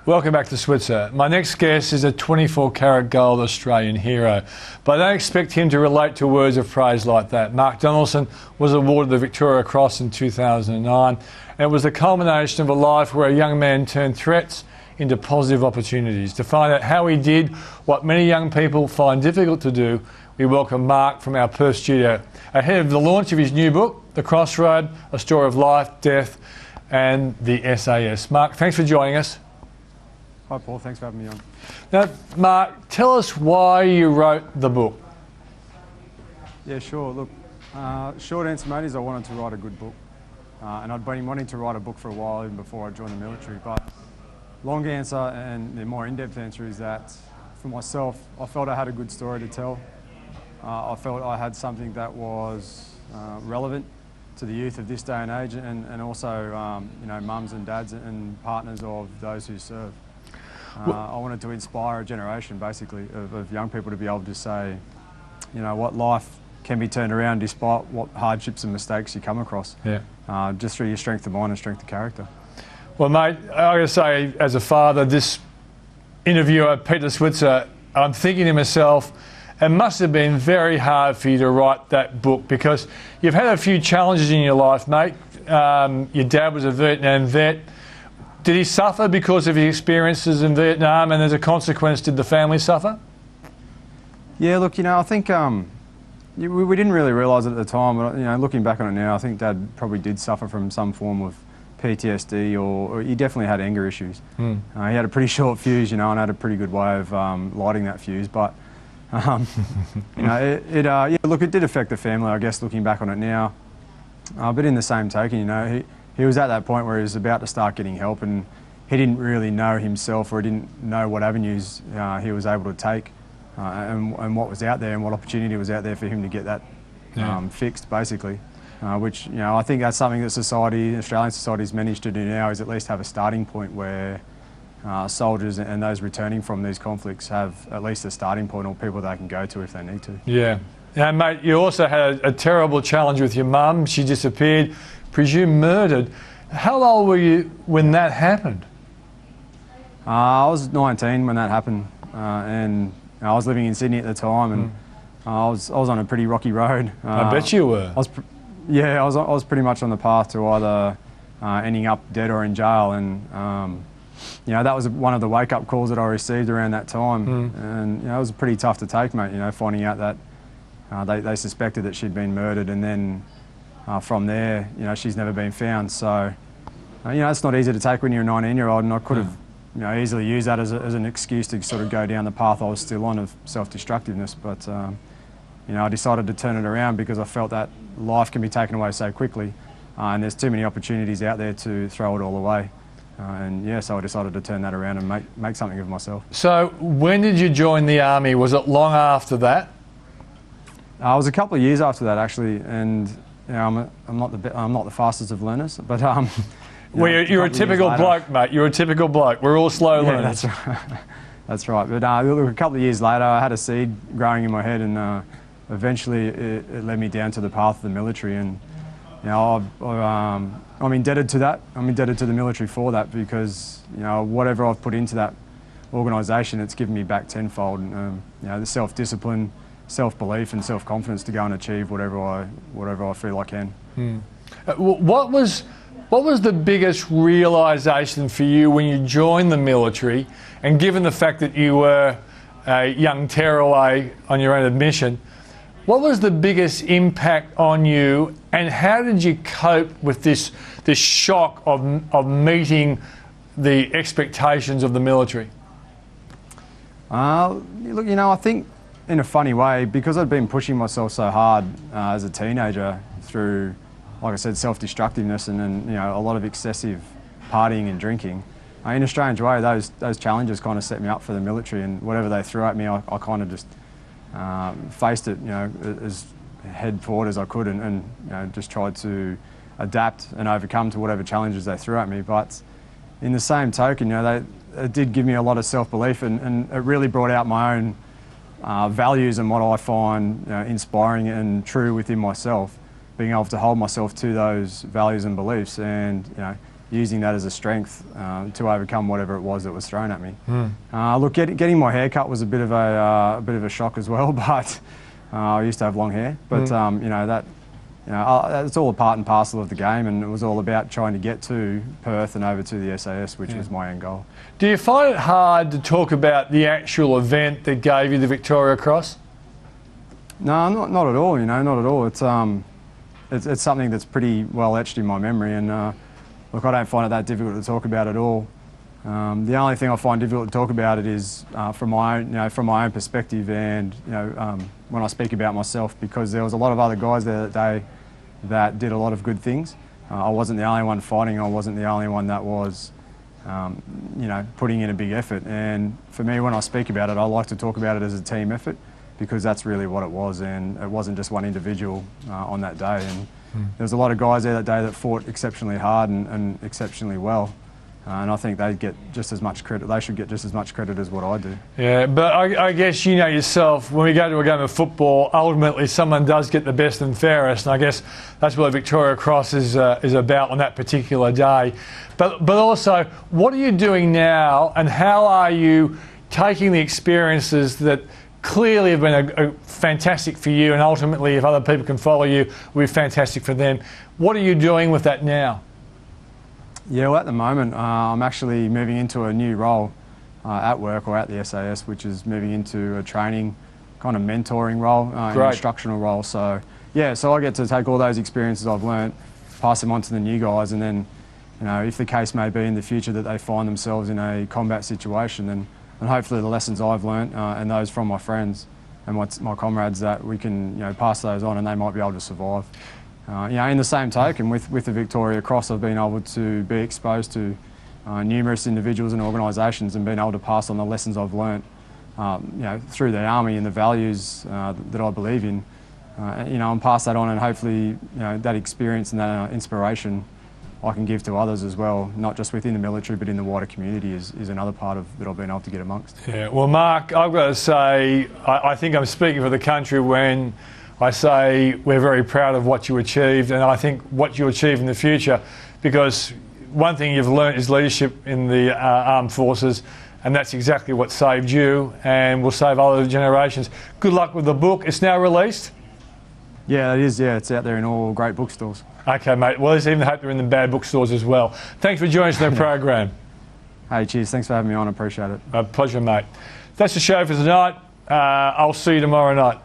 Welcome back to Switzer. My next guest is a 24-carat gold Australian hero, but I don't expect him to relate to words of praise like that. Mark Donaldson was awarded the Victoria Cross in 2009, and it was the culmination of a life where a young man turned threats into positive opportunities. To find out how he did what many young people find difficult to do, we welcome Mark from our Perth studio, ahead of the launch of his new book, The Crossroad, A Story of Life, Death and the SAS. Mark, thanks for joining us. Hi Paul, thanks for having me on. Now, Mark, tell us why you wrote the book. Yeah, sure. Look, short answer, mate, is I wanted to write a good book. And I'd been wanting to write a book for a while, even before I joined the military. But long answer and the more in-depth answer is that for myself, I felt I had a good story to tell. I felt I had something that was relevant to the youth of this day and age, and also, you know, mums and dads and partners of those who serve. I wanted to inspire a generation, basically, of young people to be able to say, you know what, life can be turned around despite what hardships and mistakes you come across. Yeah. Just through your strength of mind and strength of character. Well, mate, I got to say, as a father, this interviewer, Peter Switzer, I'm thinking to myself, it must have been very hard for you to write that book because you've had a few challenges in your life, mate. Your dad was a Vietnam vet. Did he suffer because of his experiences in Vietnam, and as a consequence, did the family suffer? Yeah, look, you know, I think we didn't really realise it at the time, but, you know, looking back on it now, I think Dad probably did suffer from some form of PTSD, or he definitely had anger issues. He had a pretty short fuse, you know, and had a pretty good way of lighting that fuse, but, you know, yeah, look, it did affect the family, I guess, looking back on it now. But in the same token, you know, he was at that point where he was about to start getting help, and he didn't really know himself, or he didn't know what avenues he was able to take, and what was out there and what opportunity was out there for him to get that fixed, basically. Which, you know, I think that's something that society, Australian society's managed to do now, is at least have a starting point where soldiers and those returning from these conflicts have at least a starting point, or people they can go to if they need to. Yeah. Now, mate, you also had a terrible challenge with your mum. She disappeared, presumed murdered. How old were you when that happened? I was 19 when that happened, and I was living in Sydney at the time, and I was on a pretty rocky road. I bet you were. I was pretty much on the path to either ending up dead or in jail, and you know, that was one of the wake-up calls that I received around that time, and you know, it was pretty tough to take, mate. You know, finding out that they suspected that she'd been murdered, and then from there, you know, she's never been found. So, you know, it's not easy to take when you're a 19-year-old, and I could have, you know, easily used that as an excuse to sort of go down the path I was still on of self-destructiveness. But, you know, I decided to turn it around because I felt that life can be taken away so quickly, and there's too many opportunities out there to throw it all away. And yeah, so I decided to turn that around and make something of myself. So, when did you join the army? Was it long after that? It was a couple of years after that, actually, and you know, I'm not the fastest of learners, but well, you're a typical bloke, mate. You're a typical bloke. We're all slow learners. Yeah, that's right. That's right. But look, a couple of years later, I had a seed growing in my head, and eventually it led me down to the path of the military. And you know, I'm indebted to that. I'm indebted to the military for that, because you know, whatever I've put into that organisation, it's given me back tenfold. And, you know, the self-discipline, self-belief and self-confidence to go and achieve whatever I feel I can. What was the biggest realisation for you when you joined the military, and given the fact that you were a young tearaway on your own admission, what was the biggest impact on you, and how did you cope with this shock of meeting the expectations of the military? Look, you know, I think in a funny way, because I'd been pushing myself so hard as a teenager through, like I said, self-destructiveness and you know, a lot of excessive partying and drinking. In a strange way, those challenges kind of set me up for the military, and whatever they threw at me, I kind of just faced it, you know, as head forward as I could, and you know, just tried to adapt and overcome to whatever challenges they threw at me. But in the same token, you know, it did give me a lot of self-belief, and it really brought out my own values and what I find, you know, inspiring and true within myself, being able to hold myself to those values and beliefs. And you know, using that as a strength to overcome whatever it was that was thrown at me. Look, getting my hair cut was a bit of a shock as well, but I used to have long hair. But you know that. It's all a part and parcel of the game, and it was all about trying to get to Perth and over to the SAS, which was my end goal. Do you find it hard to talk about the actual event that gave you the Victoria Cross? No, not at all. You know, not at all. It's something that's pretty well etched in my memory, and look, I don't find it that difficult to talk about at all. The only thing I find difficult to talk about it is from my own perspective, and when I speak about myself, because there was a lot of other guys there that day that did a lot of good things. I wasn't the only one fighting. I wasn't the only one that was, putting in a big effort. And for me, when I speak about it, I like to talk about it as a team effort, because that's really what it was. And it wasn't just one individual on that day. And there was a lot of guys there that day that fought exceptionally hard and exceptionally well. And I think they get just as much credit. They should get just as much credit as what I do. Yeah, but I guess you know yourself, when we go to a game of football, ultimately someone does get the best and fairest, and I guess that's what the Victoria Cross is about on that particular day. But also, what are you doing now, and how are you taking the experiences that clearly have been fantastic for you, and ultimately, if other people can follow you, will be fantastic for them. What are you doing with that now? Yeah, well, at the moment, I'm actually moving into a new role at work or at the SAS, which is moving into a training, kind of mentoring role, an instructional role. So, yeah, so I get to take all those experiences I've learnt, pass them on to the new guys, and then, if the case may be in the future that they find themselves in a combat situation, then hopefully the lessons I've learnt and those from my friends and my comrades, that we can, pass those on, and they might be able to survive. In the same token, with the Victoria Cross, I've been able to be exposed to numerous individuals and organisations, and been able to pass on the lessons I've learnt, through the army and the values that I believe in, and pass that on, and hopefully, that experience and that inspiration I can give to others as well, not just within the military, but in the wider community is another part of that I've been able to get amongst. Yeah, well, Mark, I've got to say, I think I'm speaking for the country when I say we're very proud of what you achieved, and I think what you achieve in the future, because one thing you've learnt is leadership in the armed forces, and that's exactly what saved you and will save other generations. Good luck with the book. It's now released? Yeah, it is. Yeah, it's out there in all great bookstores. Okay, mate. Well, let's even hope they're in the bad bookstores as well. Thanks for joining us on the program. Hey, cheers. Thanks for having me on. I appreciate it. A pleasure, mate. That's the show for tonight. I'll see you tomorrow night.